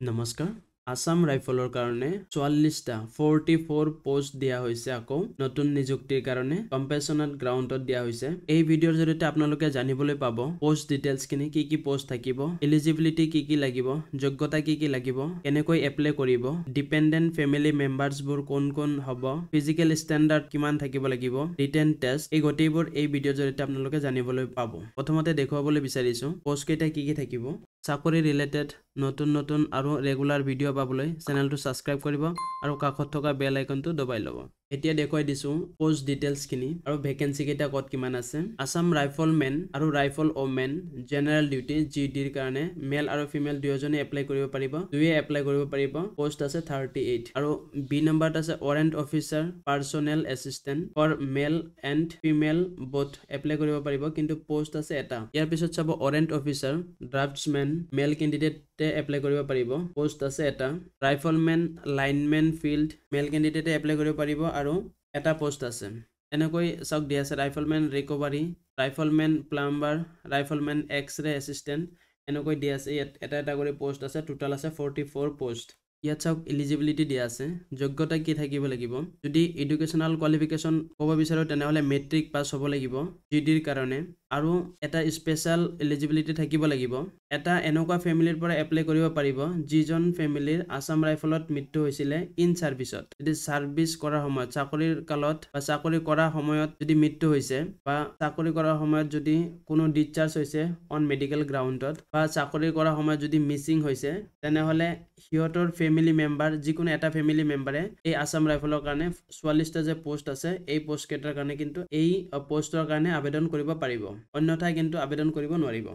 নমস্কাৰ আসাম ৰাইফলৰ কাৰণে 44টা 44 পোষ্ট দিয়া হৈছে আকৌ নতুন নিযুক্তিৰ কাৰণে কম্পেছনত গ্ৰাউণ্ডত দিয়া হৈছে এই ভিডিঅ'ৰ জৰিয়তে আপোনালোকে জানিবলৈ পাব পোষ্ট ডিটেইলছ খিনি কি পোষ্ট থাকিব এলিজিবিলিটি কি লাগিব যোগ্যতা কি লাগিব কেনেকৈ এপ্লাই কৰিব ডিপেন্ডেন্ট ফেমিলি মেম্বাৰ্ছ বোৰ কোন হ'ব ফিজিক্যাল ষ্টেণ্ডাৰ্ড কিমান থাকিব লাগিব ৰিটেন টেষ্ট এই গটেইবোৰ এই ভিডিঅ'ৰ জৰিয়তে আপোনালোকে জানিবলৈ পাব প্ৰথমতে দেখুৱাবলৈ বিচাৰিছো পোষ্ট কেইটা কি থাকিব চাকৰি ৰিলেটেড নতুন আৰু ৰেগুলাৰ ভিডিঅ' পাবলৈ চেনেলটো সাবস্ক্ৰাইব কৰিব আৰু কাষত থকা বেল আইকনটো দবাই ল'ব এতিয়া দেখুৱাই দিছো পোষ্ট ডিটেইলছ খিনি আৰু ভ্যাকেন্সি কেইটা কত কিমান আছে আসাম ৰাইফলমেন আৰু ৰাইফল ওমেন জেনাৰেল ডিউটি জিডিৰ কাৰণে মেল আৰু ফিমেল দুয়োজনে এপ্লাই কৰিব পাৰিব দুয়ে এপ্লাই কৰিব পাৰিব পোষ্ট আছে 38 আৰু বি নম্বৰত আছে warrant officer personnel assistant for male and female both apply কৰিব পাৰিব কিন্তু পোষ্ট আছে এটা ইয়াৰ পিছত চাব ৱাৰেণ্ট অফিচাৰ ড্ৰাফটছমেন মেল ক্যান্ডিডেটে এপ্লাই কৰিব পাৰিব পোষ্ট আছে এটা ৰাইফলমেন লাইনমেন ফিল্ড মেল ক্যান্ডিডেটে এপ্লাই কৰিব পাৰিব আৰু এটা পোষ্ট আছে এনেকৈ সক দিয়া আছে rifleman recovery rifleman plumber rifleman x-ray assistant এনেকৈ দিয়া আছে এটা কৰি পোষ্ট আছে টোটাল আছে 44 পোষ্ট ইয়াত সক এলিজিবিলিটি দিয়া আছে যোগ্যতা কি থাকিব লাগিব যদি এডুকেশনাল কোৱালিফিকেশন ক'ব বিচাৰো তেনেহলে মেট্ৰিক পাস হ'ব লাগিব জিডিৰ কাৰণে আৰু এটা স্পেশাল এলিজিবিলিটি থাকিব লাগিব এটা এনেকুৱা ফ্যামিলিৰ পৰা এপ্লাই কৰিব পাৰিব যিজন ফ্যামিলিৰ আসাম ৰাইফলত মৃত্যু হৈছিলে ইন সাৰ্ভিসত যদি সাৰ্ভিস কৰাৰ সময়ত চাকৰিৰ কালত বা চাকৰি কৰাৰ সময়ত যদি মৃত্যু হৈছে বা চাকৰি কৰাৰ সময়ত যদি কোনো ডিসচাৰ্জ হৈছে অন মেডিকেল গ্ৰাউণ্ডত বা চাকৰি কৰাৰ সময়ত যদি মিসিং হৈছে তেনেহলে হিয়তৰ ফ্যামিলি মেম্বাৰ যিকোনো এটা ফ্যামিলি মেম্বাৰে এই আসাম ৰাইফলৰ কাৰণে 44টা যে পোষ্ট আছে এই পোষ্ট কেটাৰ কাৰণে কিন্তু এই পোষ্টৰ কাৰণে আবেদন কৰিব পাৰিব অন্যথায় কিন্তু আবেদন কৰিব নোৱাৰিব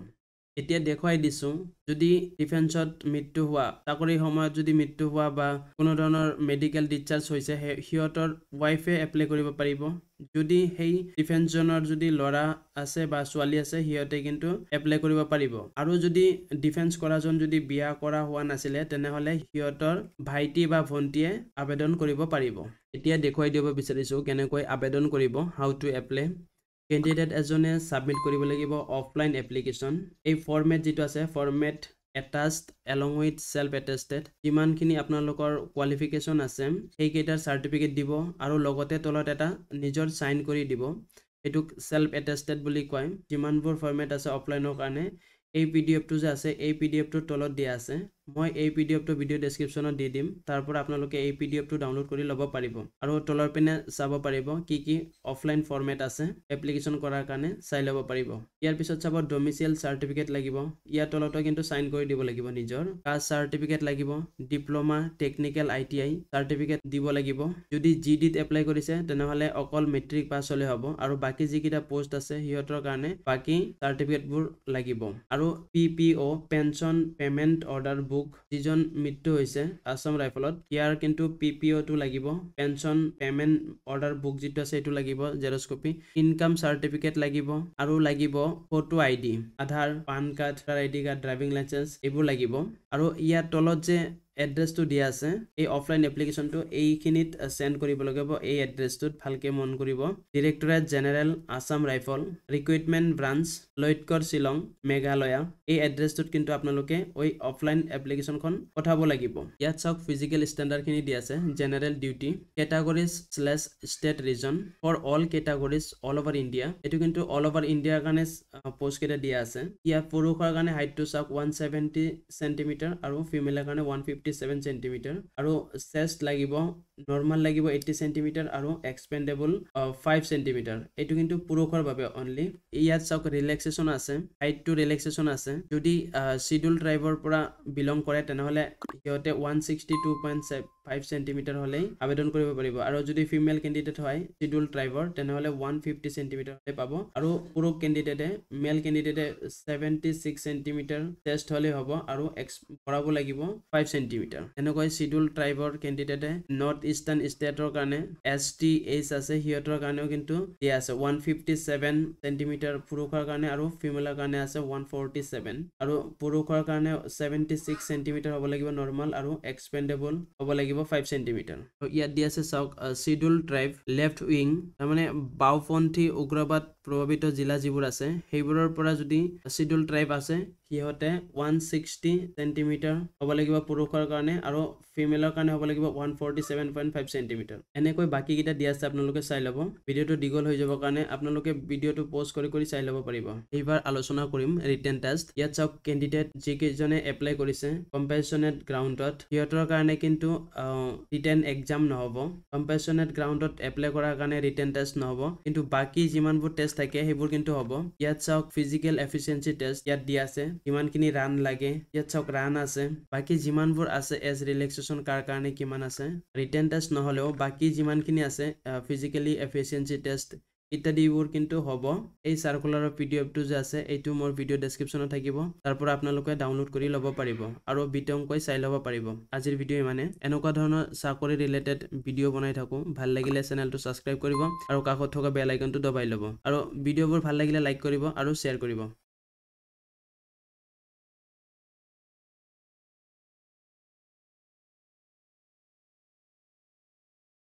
এতিয়া দেখুৱাই দিছো যদি ডিফেন্সত মৃত্যু হোৱা চাকৰিৰ সময়ত যদি মৃত্যু হোৱা বা কোনো ধৰণৰ মেডিকেল ডিসচাৰ্জ হৈছে হিয়তৰ ওয়াইফে এপ্লাই কৰিব পাৰিব যদি হেই ডিফেন্স জনৰ যদি লৰা আছে বা ছোৱালী আছে হিয়তে কিন্তু এপ্লাই কৰিব পাৰিব আৰু যদি ডিফেন্স কৰাজন যদি বিয়া কৰা হোৱা নাছিলে তেনেহলে হিয়তৰ ভাইটি বা ভন্টিয়ে আবেদন কৰিব পাৰিব এতিয়া দেখুৱাই দিব বিচাৰিছো কেনেকৈ আবেদন কৰিব হাউ টু এপ্লাই ক্যান্ডিডেট এজনে সাবমিট কৰিব লাগিব অফলাইন এপ্লিকেশন এই ফৰমেট যেটো আছে format attached along with self attested যিমানখিনি আপোনালোকৰ কোৱালিফিকেশন আছে সেই কেইটাৰ সাৰ্টিফিকেট দিব আৰু লগতে তলত এটা নিজৰ সাইন কৰি দিব এটুক self attested বুলি কয় যিমানবোৰ ফৰমেট আছে অফলাইনৰ কাৰণে এই পিডিএফটো যে আছে এই পিডিএফটো তলত দিয়া আছে মই এই পিডিএফটো ভিডিও ডেসক্ৰিপচনত দি দিম তাৰ পৰা আপোনালোকে এই পিডিএফটো ডাউনলোড কৰি ল'ব পাৰিব আৰু তলৰ পিনে চাব পাৰিব কি অফলাইন ফৰমেট আছে এপ্লিকেশন কৰাৰ কাৰণে চাই ল'ব পাৰিব ইয়াৰ পিছত চাব ডমিসাইল সাৰ্টিফিকেট লাগিব ইয়াৰ তলতো কিন্তু সাইন কৰি দিব লাগিব নিজৰ কাষ্ট সাৰ্টিফিকেট লাগিব ডিপ্লোমা টেকনিক্যাল আইটিআই সাৰ্টিফিকেট দিব লাগিব যদি জিডিত এপ্লাই কৰিছে তেনেহলে অকল মেট্ৰিক পাস হলে হ'ব আৰু বাকি যিকিটা পোষ্ট আছে হিয়তৰ কাৰণে বাকি সাৰ্টিফিকেটবোৰ লাগিব আৰু পিপিও পেনশন পেমেন্ট অৰ্ডাৰ বুক যিজন মৃত্যু হৈছে আসাম ৰাইফলত ইয়াৰ কিন্তু পিপিও টো লাগিব পেনশন পেমেন্ট অৰ্ডাৰ বুক যেটো আছে এটো লাগিব জেৰক্স কপি ইনকাম সাৰ্টিফিকেট লাগিব আৰু লাগিব photo ID Aadhaar PAN card ID card driving licence এইবোৰ লাগিব আৰু ইয়াৰ তলত যে এড্ৰেছটো দিয়া আছে এই অফলাইন এপ্লিকেশনটো এইখিনিত সেন্ড কৰিব লাগিব এই এড্ৰেছটোত ভালকে মন কৰিব directorate general Assam rifle recruitment branch Laitkor Shillong Meghalaya এই এড্ৰেছটোত কিন্তু আপোনালোকে ওই অফলাইন এপ্লিকেশনখন পঠাব লাগিব ইয়াত চাওক ফিজিক্যাল ষ্টেণ্ডাৰ্ড খিনি দিয়া আছে general duty categories state region for all categories all over India এটো কিন্তু অল ওভাৰ ইন্ডিয়াৰ কাৰণে পোষ্ট কেটা দিয়া আছে ইয়াত পুৰুষৰ কাৰণে হাইটটো চাওক 170 সেন্টিমিটাৰ আৰু ফিমেলৰ কাৰণে 157 সেন্টিমিটাৰ আৰু চেষ্ট লাগিব নৰ্মাল লাগিব 80 সেন্টিমিটাৰ আৰু এক্সপেন্ডেবল 5 সেন্টিমিটাৰ এটো কিন্তু পুৰুষৰ বাবে অনলি ইয়াত চাওক ৰিলেক্সেশন আছে হাইট টু ৰিলেক্সেশন আছে যদি শিডিউল ট্ৰাইবৰ পৰা বিলং কৰে তেনেহলে হিয়তে 162.5 সেন্টিমিটাৰ হলে আবেদন কৰিব পাৰিব আৰু যদি ফিমেল ক্যান্ডিডেট হয় শিডিউল ট্ৰাইবৰ তেনেহলে 150 সেন্টিমিটাৰ হলে পাব আৰু পুৰুষ ক্যান্ডিডেটে মেল ক্যান্ডিডেটে 76 সেন্টিমিটাৰ চেষ্ট হলে হ'ব আৰু বঢ়াব লাগিব 5 সেন্টিমিটাৰ এনেকৈ শিডিউল ট্ৰাইবৰ ক্যান্ডিডেটে নৰ্থ ইষ্টাৰ্ণ ষ্টেটৰ কাৰণে STH আছে হিয়তৰ কাৰণেও কিন্তু দিয়া আছে 157 সেন্টিমিটাৰ পুৰুষৰ কাৰণে আৰু ফিমেলৰ কাৰণে আছে 147 আৰু পুৰুষৰ কাৰণে 76 সেন্টিমিটাৰ হ'ব লাগিব নৰ্মাল আৰু এক্সপেন্ডেবল হ'ব লাগিব 5 সেন্টিমিটাৰ ইয়াত দিয়া আছে চাওক শিডিউল ট্ৰাইব লেফট উইং মানে বাওপন্থী উগ্ৰবাদ প্ৰভাৱিত জিলা যিবোৰ আছে সেইবোৰৰ পৰা যদি শিডিউল ট্ৰাইব আছে সিহঁতে 160 সেন্টিমিটাৰ হ'ব লাগিব পুৰুষৰ কাৰণে আৰু ফিমেলৰ কাৰণে হ'ব লাগিব 147.5 সেন্টিমিটাৰ এনেকৈ বাকি কিটা দিয়া আছে আপোনালোকে চাই ল'ব ভিডিওটো দীঘল হৈ যাব কাৰণে আপোনালোকে ভিডিওটো পজ কৰি চাই ল'ব পাৰিব এইবাৰ আলোচনা কৰিম ৰিটেন টেষ্ট ইয়াত চাওক ক্যান্ডিডেট যি কেজনে এপ্লাই কৰিছে কম্পেশনেট গ্ৰাউণ্ডত সিহঁতৰ কাৰণে কিন্তু ৰিটেন এক্সাম নহব কম্পেশনেট গ্ৰাউণ্ডত এপ্লাই কৰাৰ কাৰণে ৰিটেন টেষ্ট নহব কিন্তু বাকি যিমানবোৰ টেষ্ট থাকে সেইবোৰ কিন্তু হ'ব ইয়াত চাওক ফিজিক্যাল এফিচিয়েন্সি টেষ্ট ইয়াত দিয়া আছে কিমানখিনি ৰান লাগে ইয়াত চাওক ৰান আছে বাকি যিমানবোৰ আছে এজ ৰিলেক্সেশন কাৰ কাৰণে কিমান আছে ৰিটেন টেষ্ট নহলেও বাকি যিমানখিনি আছে ফিজিক্যালি এফিচিয়েন্সি টেষ্ট ইত্যাদিবোৰ কিন্তু হ'ব এই সাৰ্কুলাৰৰ পিডিএফটো যে আছে এইটো মোৰ ভিডিও ডেসক্ৰিপচনত থাকিব তাৰ পৰা আপোনালোকে ডাউনলোড কৰি ল'ব পাৰিব আৰু বিতংকৈ চাই ল'ব পাৰিব আজিৰ ভিডিও মানে এনেকুৱা ধৰণৰ চাকৰি ৰিলেটেড ভিডিও বনাই থাকো ভাল লাগিলে চেনেলটো সাবস্ক্ৰাইব কৰিব আৰু কাষত থকা বেল আইকনটো দবাই ল'ব আৰু ভিডিওবোৰ ভাল লাগিলে লাইক কৰিব আৰু শ্বেয়াৰ কৰিব